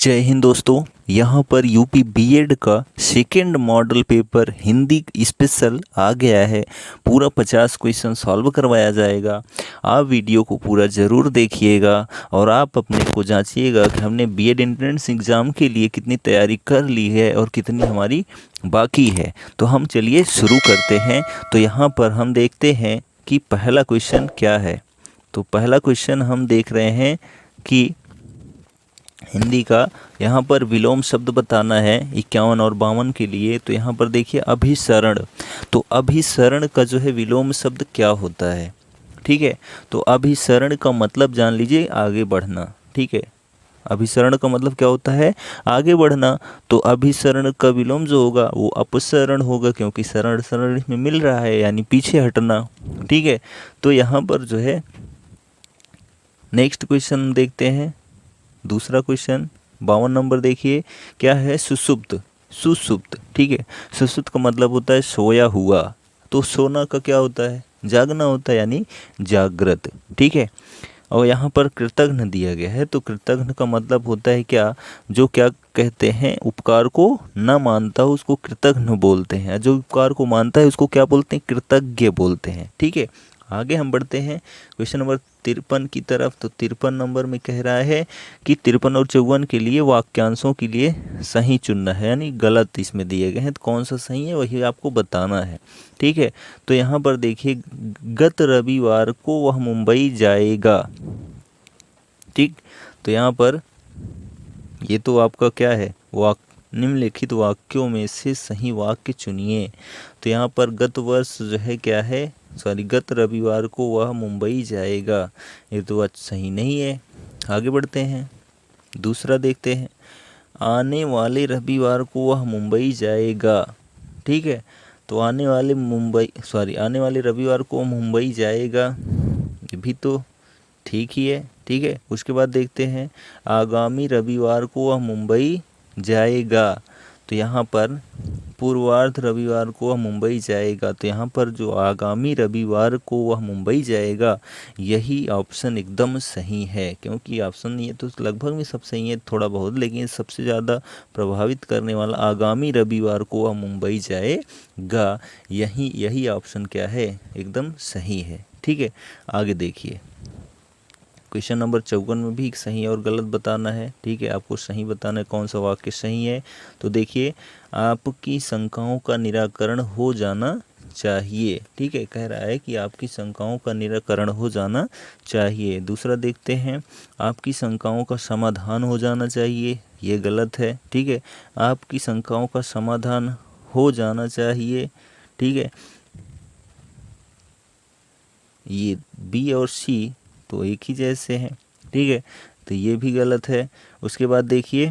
जय हिंद दोस्तों। यहाँ पर यूपी बीएड का second model paper Hindi special आ गया है। पूरा 50 क्वेश्चन सॉल्व करवाया जाएगा। आप वीडियो को पूरा ज़रूर देखिएगा और आप अपने को जांचिएगा कि हमने बीएड एंट्रेंस एग्ज़ाम के लिए कितनी तैयारी कर ली है और कितनी हमारी बाकी है। तो हम चलिए शुरू करते हैं। तो यहाँ पर हम देखते हैं कि पहला क्वेश्चन क्या है। तो पहला क्वेश्चन हम देख रहे हैं कि हिंदी का यहाँ पर विलोम शब्द बताना है 51 और 52 के लिए। तो यहाँ पर देखिए अभिसरण। तो अभिसरण का जो है विलोम शब्द क्या होता है, ठीक है। तो अभिसरण का मतलब जान लीजिए आगे बढ़ना, ठीक है। अभिसरण का मतलब क्या होता है, आगे बढ़ना। तो अभिसरण का विलोम जो होगा वो अपसरण होगा, क्योंकि शरण शरण इसमें मिल रहा है यानी पीछे हटना, ठीक है। तो यहाँ पर जो है नेक्स्ट क्वेश्चन देखते हैं। दूसरा क्वेश्चन 52 नंबर देखिए क्या है, सुसुप्त। सुसुप्त, ठीक है। सुसुप्त का मतलब होता है सोया हुआ। तो सोना का क्या होता है, जागना होता है यानी जागृत, ठीक है। और यहाँ पर कृतघ्न दिया गया है। तो कृतघ्न का मतलब होता है क्या, जो क्या कहते हैं उपकार को न मानता हो उसको कृतघ्न बोलते हैं। जो उपकार को मानता है उसको क्या बोलते हैं, कृतज्ञ बोलते हैं, ठीक है। आगे हम बढ़ते हैं क्वेश्चन नंबर 53 की तरफ। तो 53 नंबर में कह रहा है कि 53 और 54 के लिए वाक्यांशों के लिए सही चुनना है, यानी गलत इसमें दिए गए हैं। तो कौन सा सही है वही आपको बताना है, ठीक है। तो यहाँ पर देखिए गत रविवार को वह मुंबई जाएगा, ठीक। तो यहाँ पर ये तो आपका क्या है, निम्नलिखित वाक्यों में से सही वाक्य चुनिए। तो यहाँ पर गत वर्ष जो है क्या है, गत रविवार को वह मुंबई जाएगा, ये तो आज सही नहीं है। आगे बढ़ते हैं, दूसरा देखते हैं। आने वाले रविवार को वह मुंबई जाएगा, ठीक है। तो आने वाले रविवार को मुंबई जाएगा, ये भी तो ठीक ही है, ठीक है। उसके बाद देखते हैं आगामी रविवार को वह मुंबई जाएगा। तो यहाँ पर पूर्वार्ध रविवार को वह मुंबई जाएगा। तो यहाँ पर जो आगामी रविवार को वह मुंबई जाएगा, यही ऑप्शन एकदम सही है। क्योंकि ऑप्शन ये तो लगभग में सब सही है थोड़ा बहुत, लेकिन सबसे ज़्यादा प्रभावित करने वाला आगामी रविवार को वह मुंबई जाएगा, यही ऑप्शन क्या है, एकदम सही है, ठीक है। आगे देखिए क्वेश्चन नंबर 54 में भी सही और गलत बताना है, ठीक है। आपको सही बताना है कौन सा वाक्य सही है। तो देखिए आपकी शंकाओं का निराकरण हो जाना चाहिए, ठीक है। कह रहा है कि आपकी शंकाओं का निराकरण हो जाना चाहिए। दूसरा देखते हैं आपकी शंकाओं का समाधान हो जाना चाहिए, ये गलत है, ठीक है। आपकी शंकाओं का समाधान हो जाना चाहिए, ठीक है। ये बी और सी तो एक ही जैसे हैं, ठीक है। तो ये भी गलत है। उसके बाद देखिए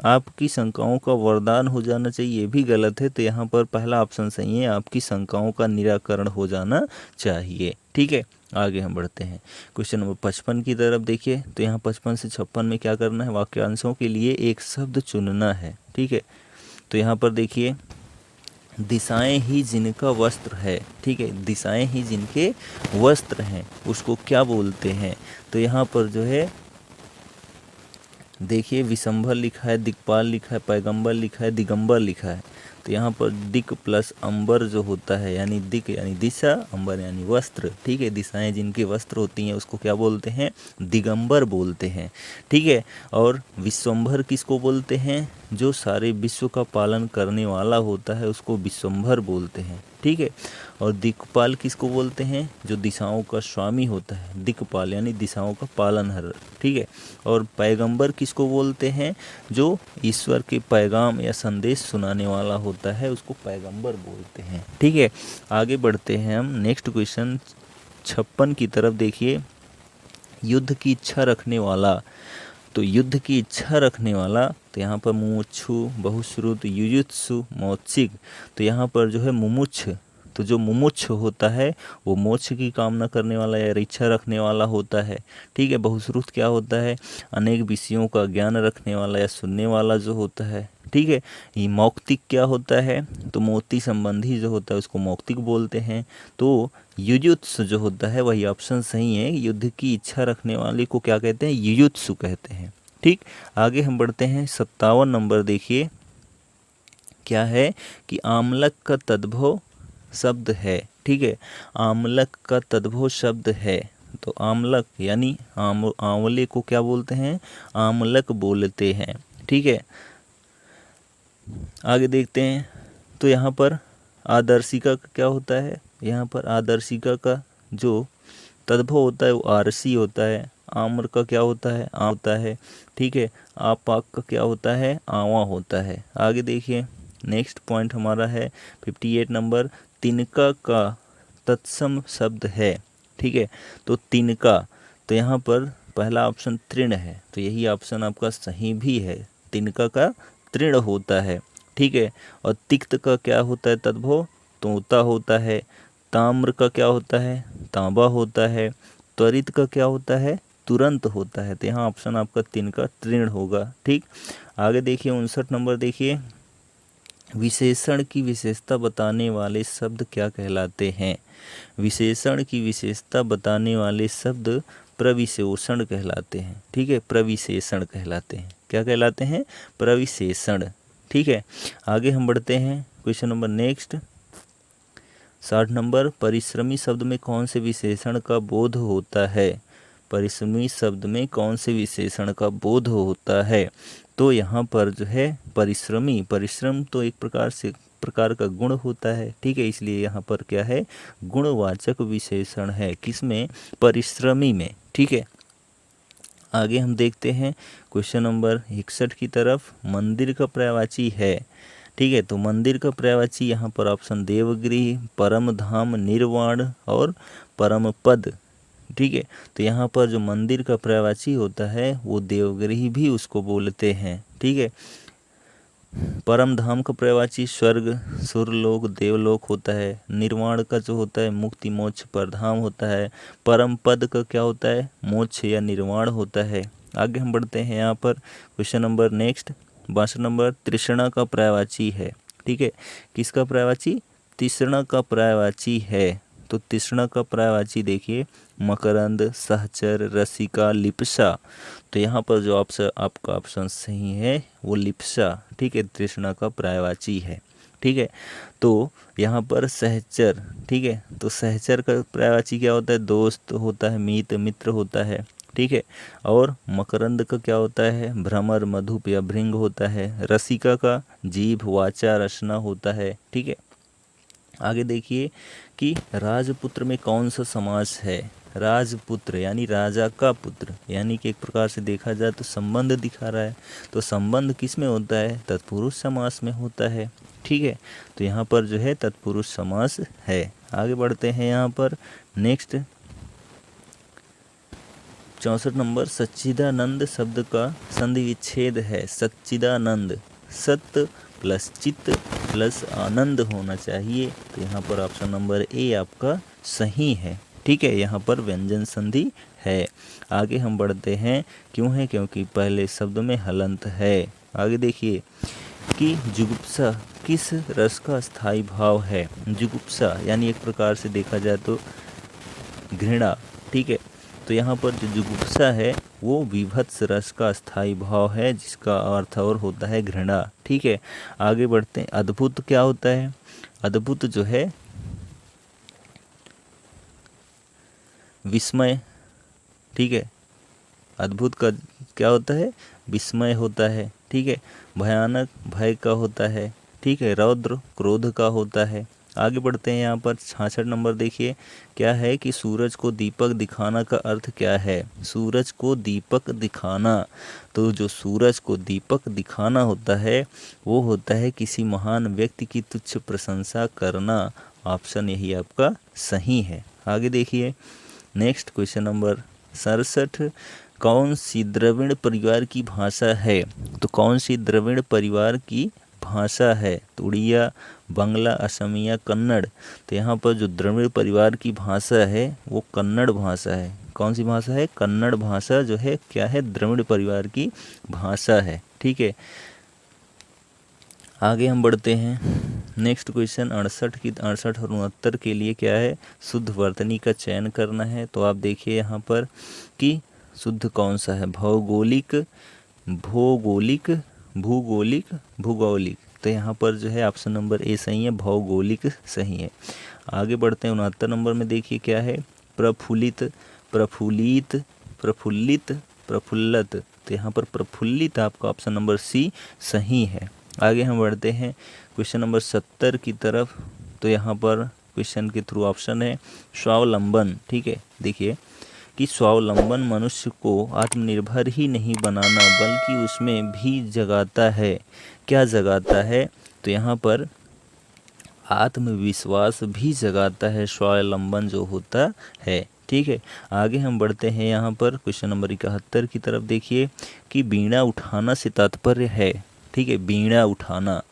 आपकी शंकाओं का वरदान हो जाना चाहिए, ये भी गलत है। तो यहाँ पर पहला ऑप्शन सही है, आपकी शंकाओं का निराकरण हो जाना चाहिए, ठीक है। आगे हम बढ़ते हैं क्वेश्चन नंबर 55 की तरफ देखिए। तो यहाँ 55 से 56 में क्या करना है, वाक्यांशों के लिए एक शब्द चुनना है, ठीक है। तो यहाँ पर देखिए दिशाएं ही जिनका वस्त्र है, ठीक है। दिशाएं ही जिनके वस्त्र हैं उसको क्या बोलते हैं। तो यहाँ पर जो है देखिए विशंभर लिखा है, दिक्पाल लिखा है, पैगंबर लिखा है, दिगंबर लिखा है। तो यहाँ पर दिक प्लस अंबर जो होता है, यानी दिक यानी दिशा, अंबर यानी वस्त्र, ठीक है। दिशाएं जिनके वस्त्र होती हैं उसको क्या बोलते हैं, दिगंबर बोलते हैं, ठीक है। और विश्वंभर किसको बोलते हैं, जो सारे विश्व का पालन करने वाला होता है उसको विश्वंभर बोलते हैं, ठीक है। और दिक्पाल किसको बोलते हैं, जो दिशाओं का स्वामी होता है, दिक्पाल यानी दिशाओं का पालनहार, ठीक है। और पैगंबर किसको बोलते हैं, जो ईश्वर के पैगाम या संदेश सुनाने वाला होता है उसको पैगंबर बोलते हैं, ठीक है। आगे बढ़ते हैं हम नेक्स्ट क्वेश्चन 56 की तरफ देखिए। युद्ध की इच्छा रखने वाला। तो युद्ध की इच्छा रखने वाला, तो यहाँ पर मुमुक्षु, बहुश्रुत, युयुत्सु, मौत्सिक। तो यहाँ पर जो है मुमुक्ष, तो जो मुमुक्ष होता है वो मोक्ष की कामना करने वाला या इच्छा रखने वाला होता है, ठीक है। बहुश्रुत क्या होता है, अनेक विषयों का ज्ञान रखने वाला या सुनने वाला जो होता है, ठीक है। ये मौक्तिक क्या होता है, तो मोती संबंधी जो होता है उसको मौक्तिक बोलते हैं। तो युयुत्सु जो होता है वही ऑप्शन सही है, युद्ध की इच्छा रखने वाले को क्या कहते हैं, युयुत्सु कहते हैं, ठीक, आगे हम बढ़ते हैं 57 नंबर। देखिए क्या है कि आमलक का तद्भव शब्द है। ठीक है, आमलक का तद्भव शब्द है। तो आमलक यानी आंवले को क्या बोलते हैं? आमलक बोलते हैं। ठीक है, आगे देखते हैं। तो यहाँ पर आदर्शिका का क्या होता है? यहाँ पर आदर्शिका का जो तद्भव होता है वो आरसी होता है। आम्र का क्या होता है? आम होता है। ठीक है, आपाक का क्या होता है? आवा होता है। आगे देखिए, नेक्स्ट पॉइंट हमारा है 58 नंबर। तिनका का तत्सम शब्द है। ठीक है, तो तिनका, तो यहाँ पर पहला ऑप्शन तृण है, तो यही ऑप्शन आपका सही भी है। तिनका का तृण होता है। ठीक है, और तिक्त का क्या होता है तद्भव? तोता होता है। ताम्र का क्या होता है? तांबा होता है। त्वरित का क्या होता है? तुरंत होता है। तो यहाँ ऑप्शन आपका 3 का तृण होगा। ठीक, आगे देखिए 59 नंबर। देखिए, विशेषण की विशेषता बताने वाले शब्द क्या कहलाते हैं? विशेषण की विशेषता बताने वाले शब्द प्रविशेषण कहलाते हैं। ठीक है, प्रविशेषण कहलाते हैं। क्या कहलाते हैं? प्रविशेषण। ठीक है, आगे हम बढ़ते हैं क्वेश्चन नंबर नेक्स्ट 60 नंबर। परिश्रमी शब्द में कौन से विशेषण का बोध होता है? परिश्रमी शब्द में कौन से विशेषण का बोध होता है? तो यहाँ पर जो है परिश्रमी, परिश्रम तो एक प्रकार का गुण होता है। ठीक है, इसलिए यहाँ पर क्या है? गुणवाचक विशेषण है। किसमें? परिश्रमी में। ठीक है, आगे हम देखते हैं क्वेश्चन नंबर 61 की तरफ। मंदिर का पर्यायवाची है। ठीक है, तो मंदिर का पर्यायवाची यहाँ पर ऑप्शन देवगृह, परम धाम, निर्वाण और परम पद। ठीक है, तो यहाँ पर जो मंदिर का पर्यायवाची होता है वो देवगृह भी उसको बोलते हैं। ठीक है, परम धाम का पर्यायवाची स्वर्ग, सुरलोक, देवलोक होता है। निर्वाण का जो होता है मुक्ति मोक्ष परधाम होता है। परम पद का क्या होता है? मोक्ष या निर्वाण होता है। आगे हम बढ़ते हैं यहाँ पर क्वेश्चन नंबर नेक्स्ट 62 नंबर। तृष्णा का पर्यायवाची है। ठीक है, किसका पर्यायवाची? तृष्णा का पर्यायवाची है। तो तृष्णा का पर्यायवाची देखिए मकरंद, सहचर, रसिका, लिप्सा। तो यहाँ पर जो आपका ऑप्शन सही है वो लिप्सा। ठीक है, तृष्णा का पर्यायवाची है। ठीक है, तो यहाँ पर सहचर। ठीक है, तो सहचर का पर्यायवाची क्या होता है? दोस्त होता है, मित्र होता है। ठीक है, और मकरंद का क्या होता है? भ्रमर, मधुप या भृंग होता है। रसिका का जीभ, वाचा, रसना होता है। ठीक है, आगे देखिए कि राजपुत्र में कौन सा समास है? राजपुत्र यानी राजा का पुत्र, यानी कि एक प्रकार से देखा जाए तो संबंध दिखा रहा है। तो संबंध किस में होता है? तत्पुरुष समास में होता है। ठीक है, तो यहाँ पर जो है तत्पुरुष समास है। आगे बढ़ते हैं यहाँ पर नेक्स्ट 64 नंबर। सच्चिदानंद शब्द का संधि विच्छेद है। सच्चिदानंद, सत्य प्लस चित्त प्लस आनंद होना चाहिए। तो यहाँ पर ऑप्शन नंबर ए आपका सही है। ठीक है, यहाँ पर व्यंजन संधि है। आगे हम बढ़ते हैं। क्यों है? क्योंकि पहले शब्द में हलंत है। आगे देखिए कि जुगुप्सा किस रस का स्थायी भाव है? जुगुप्सा यानी एक प्रकार से देखा जाए तो घृणा। ठीक है, तो यहाँ पर जो जुगुप्सा है वो विभत्स रस का स्थायी भाव है, जिसका अर्थ और होता है घृणा। ठीक है, आगे बढ़ते हैं। अद्भुत क्या होता है? अद्भुत जो है विस्मय। ठीक है, अद्भुत का क्या होता है? विस्मय होता है। ठीक है, भयानक भय का होता है। ठीक है, रौद्र क्रोध का होता है। आगे बढ़ते हैं यहाँ पर 66 नंबर। देखिए क्या है कि सूरज को दीपक दिखाना का अर्थ क्या है? सूरज को दीपक दिखाना, तो जो सूरज को दीपक दिखाना होता है वो होता है किसी महान व्यक्ति की तुच्छ प्रशंसा करना। ऑप्शन यही आपका सही है। आगे देखिए नेक्स्ट क्वेश्चन नंबर 67। कौन सी द्रविड़ परिवार की भाषा है? तो कौन सी द्रविड़ परिवार की भाषा है? तो उड़िया, बांग्ला, असमिया, कन्नड़। तो यहाँ पर जो द्रविड़ परिवार की भाषा है वो कन्नड़ भाषा है। कौन सी भाषा है? कन्नड़ भाषा जो है क्या है? द्रविड़ परिवार की भाषा है। ठीक है, आगे हम बढ़ते हैं नेक्स्ट क्वेश्चन 68 और 69 के लिए क्या है? शुद्ध वर्तनी का चयन करना है। तो आप देखिए यहाँ पर कि शुद्ध कौन सा है? भौगोलिक, भौगोलिक, भूगोलिक, भूगोलिक। तो यहाँ पर जो है ऑप्शन नंबर ए सही है, भौगोलिक सही है। आगे बढ़ते हैं 69 नंबर में, देखिए क्या है, प्रफुल्लित, प्रफुल्लित, प्रफुल्लित, प्रफुल्लत। तो यहाँ पर प्रफुल्लित आपका ऑप्शन नंबर सी सही है। आगे हम बढ़ते हैं क्वेश्चन नंबर 70 की तरफ। तो यहाँ पर क्वेश्चन के थ्रू ऑप्शन है स्वावलंबन। ठीक है, देखिए कि स्वावलंबन मनुष्य को आत्मनिर्भर ही नहीं बनाना बल्कि उसमें भी जगाता है। क्या जगाता है? तो यहाँ पर आत्मविश्वास भी जगाता है स्वावलंबन जो होता है। ठीक है, आगे हम बढ़ते हैं यहाँ पर क्वेश्चन नंबर 71 की तरफ। देखिए कि बीड़ा उठाना से तात्पर्य है। ठीक है, बीड़ा उठाना,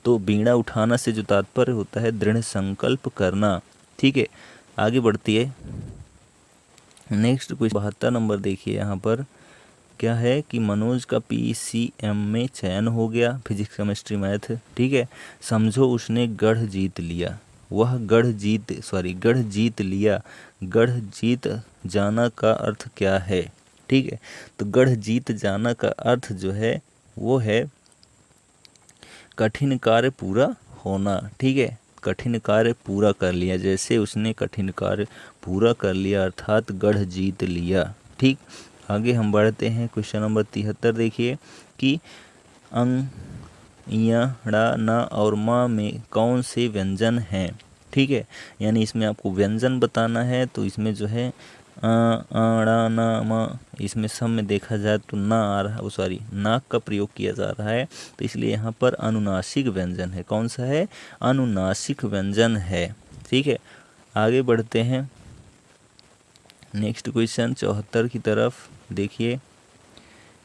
तो बीड़ा उठाना से जो तात्पर्य होता है दृढ़ संकल्प करना। ठीक है, आगे बढ़ती है नेक्स्ट क्वेश्चन 72 नंबर। देखिए यहाँ पर क्या है कि मनोज का PCM में चयन हो गया, फिजिक्स केमिस्ट्री मैथ। ठीक है, समझो उसने गढ़ जीत लिया। वह गढ़ जीत लिया। गढ़ जीत जाना का अर्थ क्या है? ठीक है, तो गढ़ जीत जाना का अर्थ जो है वो है कठिन कार्य पूरा होना। ठीक है, कठिन कार्य पूरा कर लिया, जैसे उसने कठिन कार्य पूरा कर लिया अर्थात गढ़ जीत लिया। ठीक, आगे हम बढ़ते हैं क्वेश्चन नंबर 73। देखिए कि अंग, या, ड़ा, ना और मा में कौन से व्यंजन हैं? ठीक है, यानी इसमें आपको व्यंजन बताना है। तो इसमें जो है ड़ा, ना, मा, इसमें सब में देखा जाए तो ना आ रहा है, नाक का प्रयोग किया जा रहा है, तो इसलिए यहाँ पर अनुनासिक व्यंजन है। कौन सा है? अनुनासिक व्यंजन है। ठीक है, आगे बढ़ते हैं नेक्स्ट क्वेश्चन 74 की तरफ। देखिए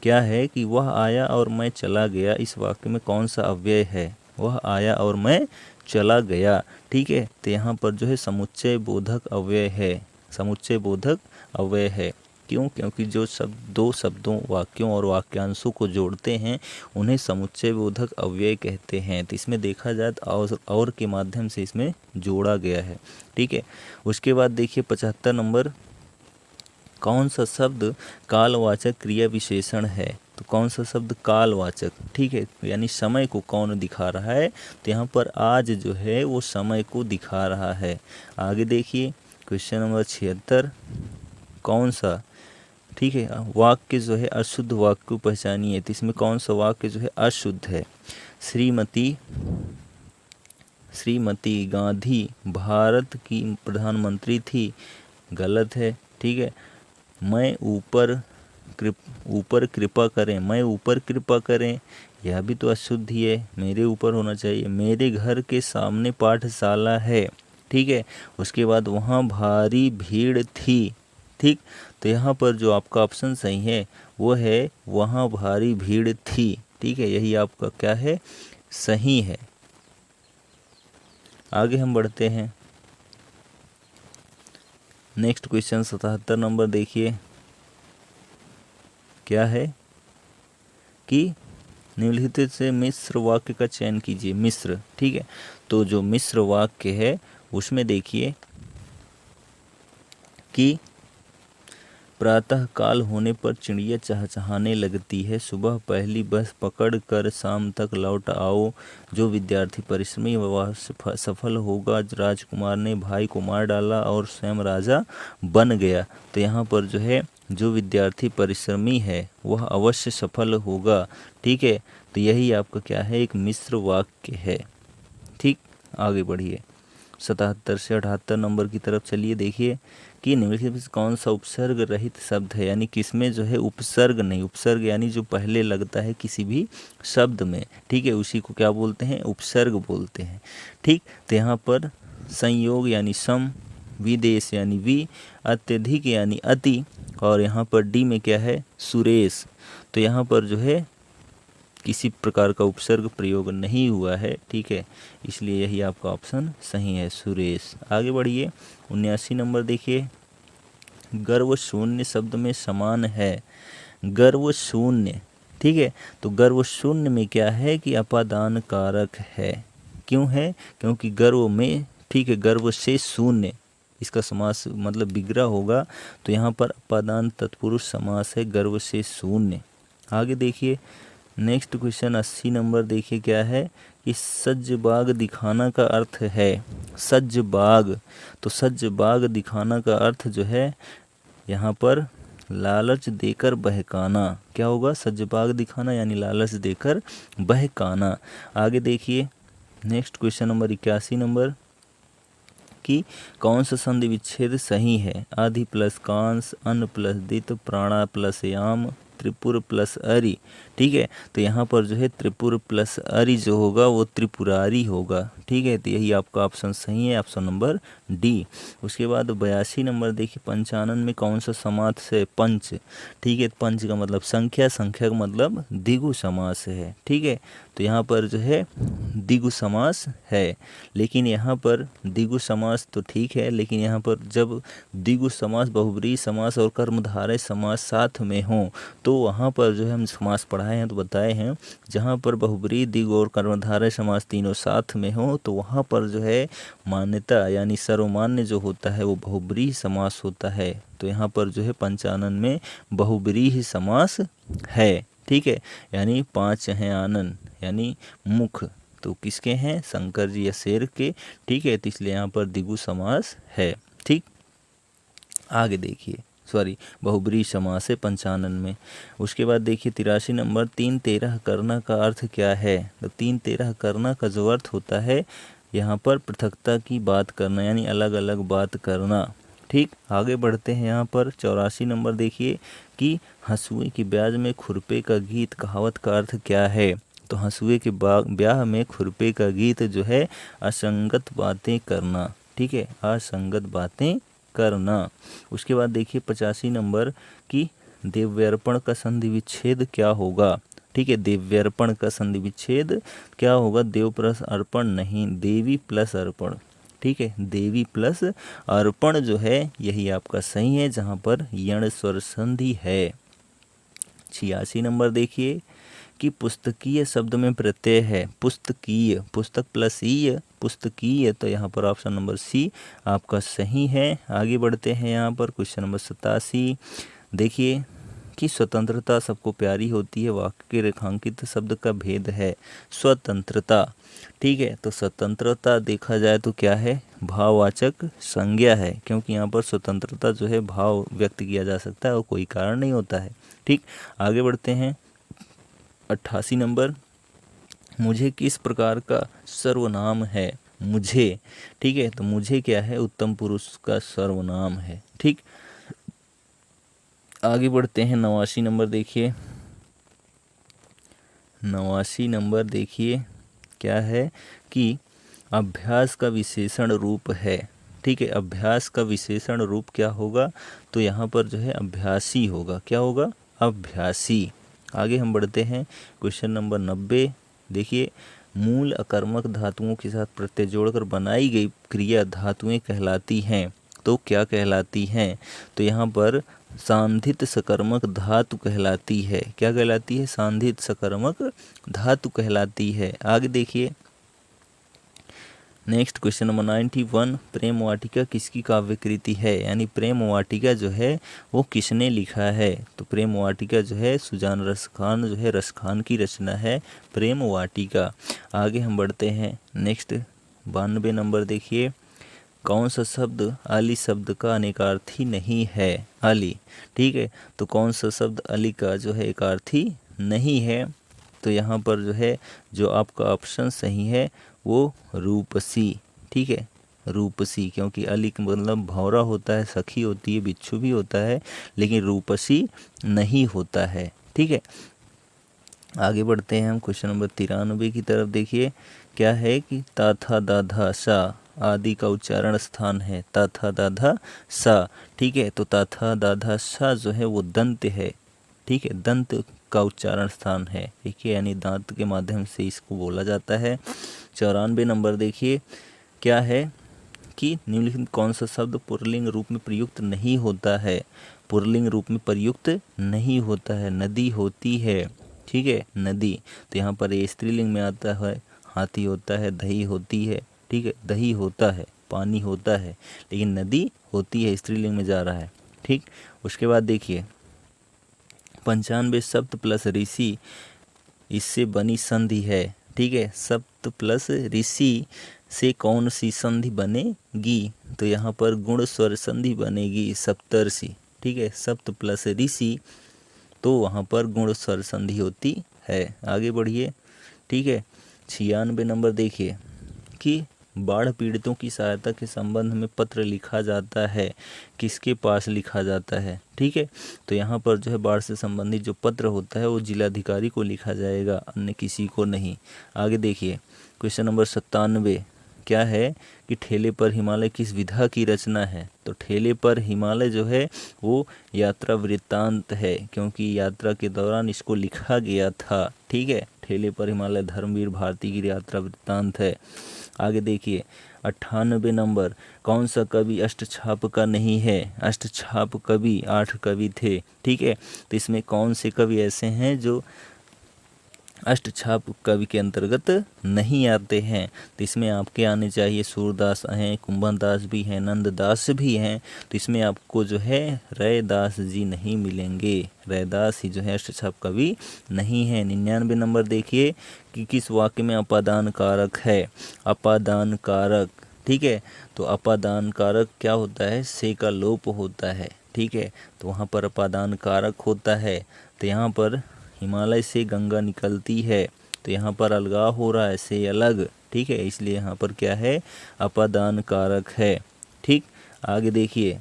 क्या है कि वह आया और मैं चला गया, इस वाक्य में कौन सा अव्यय है? वह आया और मैं चला गया। ठीक है, तो यहाँ पर जो है समुच्चय बोधक अव्यय है, समुच्चय बोधक अव्यय है। क्यों? क्योंकि जो दो शब्दों, वाक्यों और वाक्यांशों को जोड़ते हैं उन्हें समुच्चय बोधक अव्यय कहते हैं। तो इसमें देखा जाए तो और के माध्यम से इसमें जोड़ा गया है। ठीक है, उसके बाद देखिए 75 नंबर, कौन सा शब्द कालवाचक क्रिया विशेषण है? तो कौन सा शब्द कालवाचक? ठीक है, यानी समय को कौन दिखा रहा है? तो यहाँ पर आज जो है वो समय को दिखा रहा है। आगे देखिए क्वेश्चन नंबर 76, कौन सा, ठीक है, वाक्य जो है अशुद्ध वाक्य को पहचानिए। तो इसमें कौन सा वाक्य जो है अशुद्ध है? श्रीमती गांधी भारत की प्रधानमंत्री थी, गलत है। ठीक है, मैं ऊपर कृपा करें, मैं ऊपर कृपा करें, यह भी तो अशुद्ध ही है, मेरे ऊपर होना चाहिए। मेरे घर के सामने पाठशाला है। ठीक है, उसके बाद वहाँ भारी भीड़ थी। ठीक, तो यहाँ पर जो आपका ऑप्शन सही है वो है वहाँ भारी भीड़ थी। ठीक है, यही आपका क्या है? सही है। आगे हम बढ़ते हैं नेक्स्ट क्वेश्चन 77 नंबर। देखिए क्या है कि निम्नलिखित से मिश्र वाक्य का चयन कीजिए। मिश्र, ठीक है, तो जो मिश्र वाक्य है उसमें देखिए कि प्रातः काल होने पर चिड़िया चहचहाने लगती है, सुबह पहली बस पकड़ कर शाम तक लौट आओ, जो विद्यार्थी परिश्रमी वह सफल होगा, राजकुमार ने भाई को मार डाला और स्वयं राजा बन गया। तो यहाँ पर जो है जो विद्यार्थी परिश्रमी है वह अवश्य सफल होगा। ठीक है, तो यही आपका क्या है? एक मिश्र वाक्य है। ठीक, आगे बढ़िए 77 से 78 नंबर की तरफ चलिए। देखिए कि निम्नलिखित में कौन सा उपसर्ग रहित शब्द है, यानी किसमें जो है उपसर्ग नहीं, उपसर्ग यानी जो पहले लगता है किसी भी शब्द में, ठीक है, उसी को क्या बोलते हैं? उपसर्ग बोलते हैं। ठीक, तो यहाँ पर संयोग यानी सम, विदेश यानी वि, अत्यधिक यानी अति, और यहाँ पर डी में क्या है? सुरेश। तो यहाँ पर जो है किसी प्रकार का उपसर्ग प्रयोग नहीं हुआ है। ठीक है, इसलिए यही आपका ऑप्शन सही है, सुरेश। आगे बढ़िए 79 नंबर। देखिए गर्व शून्य शब्द में समान है, गर्व शून्य। ठीक है, तो गर्व शून्य में क्या है कि अपादान कारक है। क्यों है? क्योंकि गर्व में, ठीक है, गर्व से शून्य, इसका समास मतलब विग्रह होगा, तो यहाँ पर अपादान तत्पुरुष समास है, गर्व से शून्य। आगे देखिए नेक्स्ट क्वेश्चन 80 नंबर देखिए क्या है कि सज बाग दिखाना का अर्थ है। सज बाग, तो सज बाग दिखाना का अर्थ जो है यहाँ पर लालच देकर बहकाना। क्या होगा? सज बाग दिखाना यानी लालच देकर बहकाना। आगे देखिए नेक्स्ट क्वेश्चन नंबर 81 नंबर कि कौन सा संधि विच्छेद सही है? आदि प्लस कांस, अन्न प्लस दित, प्राणा प्लस याम, त्रिपुर प्लस अरि। ठीक है, तो यहाँ पर जो है त्रिपुर प्लस अरि जो होगा वो त्रिपुरारी होगा। ठीक है, तो यही आपका ऑप्शन सही है, ऑप्शन नंबर डी। उसके बाद 82 नंबर देखिए पंचानन में कौन सा समास है? पंच। ठीक है, पंच का मतलब संख्या, संख्या का मतलब द्विगु समास है। ठीक है, तो यहाँ पर जो है द्विगु समास है, लेकिन यहाँ पर द्विगु समास तो ठीक है, लेकिन यहाँ पर जब द्विगु समास, बहुब्रीहि समास और कर्मधारय समास साथ में हो तो वहाँ पर जो है हम समास पढ़ाए हैं तो बताए हैं, जहाँ पर बहुब्रीहि, द्विगु और कर्मधारय समास तीनों साथ में हो तो वहाँ पर जो है मान्यता यानी सर्वमान्य जो होता है वो बहुब्रीहि समास होता है। तो यहाँ पर जो है पंचानन में बहुब्रीहि समास है। ठीक है, यानी 5 हैं आनन यानी मुख, तो किसके हैं? शंकर जी या शेर के। ठीक है, तो इसलिए यहाँ पर द्विगु समास है। ठीक, आगे देखिए बहुब्रीहि समास है पंचानन में। उसके बाद देखिए 83 नंबर 3-13 करना का अर्थ क्या है? तो 3-13 करना का जो अर्थ होता है यहाँ पर पृथकता की बात करना यानी अलग अलग बात करना। ठीक, आगे बढ़ते हैं। यहाँ पर 84 नंबर देखिए कि हंसुए की ब्याज में खुरपे का गीत कहावत का अर्थ क्या है? तो हंसुए के ब्याह में खुरपे का गीत जो है असंगत बातें करना। ठीक है, असंगत बातें करना। उसके बाद देखिए 85 नंबर कि देव्यर्पण का संधि विच्छेद क्या होगा? ठीक है, देव्यर्पण का संधि विच्छेद क्या होगा? देव प्लस अर्पण नहीं, देवी प्लस अर्पण। ठीक है, देवी प्लस अर्पण जो है यही आपका सही है, जहाँ पर यण स्वर संधि है। 86 नंबर देखिए कि पुस्तकीय शब्द में प्रत्यय है। पुस्तकीय, पुस्तक प्लस ईय, पुस्तकीय, तो यहाँ पर ऑप्शन नंबर सी आपका सही है। आगे बढ़ते हैं यहाँ पर क्वेश्चन नंबर 87 देखिए कि स्वतंत्रता सबको प्यारी होती है, वाक्य के रेखांकित शब्द का भेद है स्वतंत्रता। ठीक है, तो स्वतंत्रता देखा जाए तो क्या है? भाववाचक संज्ञा है, क्योंकि यहाँ पर स्वतंत्रता जो है भाव व्यक्त किया जा सकता है और कोई कारण नहीं होता है। ठीक, आगे बढ़ते हैं 88 नंबर मुझे किस प्रकार का सर्वनाम है? मुझे। ठीक है, तो मुझे क्या है? उत्तम पुरुष का सर्वनाम है। ठीक, आगे बढ़ते हैं 89 नंबर देखिए 89 नंबर देखिए क्या है कि अभ्यास का विशेषण रूप है। ठीक है, अभ्यास का विशेषण रूप क्या होगा? तो यहाँ पर जो है अभ्यासी होगा। क्या होगा? अभ्यासी। आगे हम बढ़ते हैं क्वेश्चन नंबर 90 देखिए मूल अकर्मक धातुओं के साथ प्रत्यय जोड़कर बनाई गई क्रिया धातुएं कहलाती हैं। तो क्या कहलाती हैं? तो यहाँ पर सांधित सकर्मक धातु कहलाती है। क्या कहलाती है? सांधित सकर्मक धातु कहलाती है। आगे देखिए नेक्स्ट क्वेश्चन नंबर 91 प्रेम वाटिका किसकी काव्यकृति है? यानी प्रेम वाटिका जो है वो किसने लिखा है? तो प्रेम वाटिका जो है सुजान रसखान जो है रसखान की रचना है प्रेम वाटिका। आगे हम बढ़ते हैं नेक्स्ट 92 नंबर देखिए कौन सा शब्द अली शब्द का अनेकार्थी नहीं है? अली। ठीक है, तो कौन सा शब्द अली का जो है एकार्थी नहीं है? तो यहाँ पर जो है जो आपका ऑप्शन सही है वो रूपसी। ठीक है, रूपसी, क्योंकि अली का मतलब भौरा होता है, सखी होती है, बिच्छू भी होता है, लेकिन रूपसी नहीं होता है। ठीक है, आगे बढ़ते हैं हम क्वेश्चन नंबर 93 की तरफ। देखिए क्या है कि ताथा दाधा सा आदि का उच्चारण स्थान है। ताथा दाधा सा। ठीक है, तो ताथा दाधा सा जो है वो दंत है। ठीक है, दंत का उच्चारण स्थान है। ठीक है, यानी दांत के माध्यम से इसको बोला जाता है। 94 नंबर देखिए क्या है कि निम्नलिखित कौन सा शब्द पुल्लिंग रूप में प्रयुक्त नहीं होता है? पुल्लिंग रूप में प्रयुक्त नहीं होता है। नदी होती है। ठीक है, नदी, तो यहाँ पर ये स्त्रीलिंग में आता है। हाथी होता है, दही होती है। ठीक है, दही होता है, पानी होता है, लेकिन नदी होती है स्त्रीलिंग में जा रहा है। ठीक, उसके बाद देखिए 95 सप्त प्लस ऋषि इससे बनी संधि है। ठीक है, सप्त प्लस ऋषि से कौन सी संधि बनेगी? तो यहाँ पर गुण स्वर संधि बनेगी सप्तर्षि। ठीक है, सप्त प्लस ऋषि तो वहाँ पर गुण स्वर संधि होती है। आगे बढ़िए। ठीक है, 96 नंबर देखिए कि बाढ़ पीड़ितों की सहायता के संबंध में पत्र लिखा जाता है, किसके पास लिखा जाता है? ठीक है, तो यहाँ पर जो है बाढ़ से संबंधित जो पत्र होता है वो जिलाधिकारी को लिखा जाएगा, अन्य किसी को नहीं। आगे देखिए क्वेश्चन नंबर 97 क्या है कि ठेले पर हिमालय किस विधा की रचना है? तो ठेले पर हिमालय जो है वो यात्रा वृत्तांत है, क्योंकि यात्रा के दौरान इसको लिखा गया था। ठीक है, ठेले पर हिमालय धर्मवीर भारती की यात्रा वृत्तांत है। आगे देखिए 98 नंबर, कौन सा कवि अष्टछाप का नहीं है? अष्टछाप कवि 8 कवि थे। ठीक है, तो इसमें कौन से कवि ऐसे हैं जो अष्टछाप कवि के अंतर्गत नहीं आते हैं? तो इसमें आपके आने चाहिए सूरदास हैं, कुंभनदास भी हैं, नंददास भी हैं। तो इसमें आपको जो है रैदास जी नहीं मिलेंगे, रैदास ही जो है अष्टछाप कवि नहीं है। 99 नंबर देखिए कि किस वाक्य में अपादान कारक है? अपादान कारक, ठीक है, तो अपादान कारक क्या होता है? से का लोप होता है। ठीक है, तो वहाँ पर अपादान कारक होता है। तो यहाँ पर हिमालय से गंगा निकलती है, तो यहाँ पर अलगाव हो रहा है, से अलग। ठीक है, इसलिए यहाँ पर क्या है? अपादान कारक है। ठीक, आगे देखिए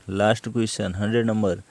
लास्ट क्वेश्चन 100 नंबर,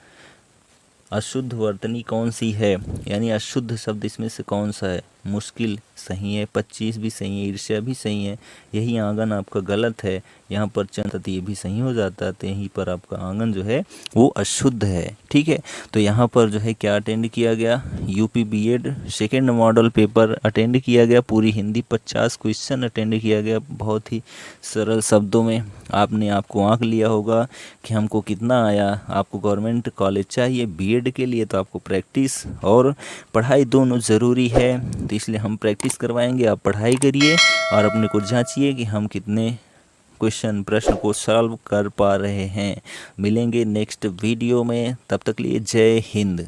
अशुद्ध वर्तनी कौन सी है? यानी अशुद्ध शब्द इसमें से कौन सा है? मुश्किल सही है, 25 भी सही है, ईर्ष्या भी सही है, यही आंगन आपका गलत है। यहाँ पर चंद ये भी सही हो जाता है, तो यहीं पर आपका आंगन जो है वो अशुद्ध है। ठीक है, तो यहाँ पर जो है क्या अटेंड किया गया? UP BEd second model paper attend किया गया, पूरी हिंदी 50 क्वेश्चन अटेंड किया गया। बहुत ही सरल शब्दों में आपने आपको आंक लिया होगा कि हमको कितना आया। आपको गवर्नमेंट कॉलेज चाहिए बीएड के लिए, तो आपको प्रैक्टिस और पढ़ाई दोनों ज़रूरी है, तो इसलिए हम प्रैक्टिस करवाएंगे, आप पढ़ाई करिए और अपने को जांचिए कि हम कितने क्वेश्चन प्रश्न को सॉल्व कर पा रहे हैं। मिलेंगे नेक्स्ट वीडियो में, तब तक लिए जय हिंद।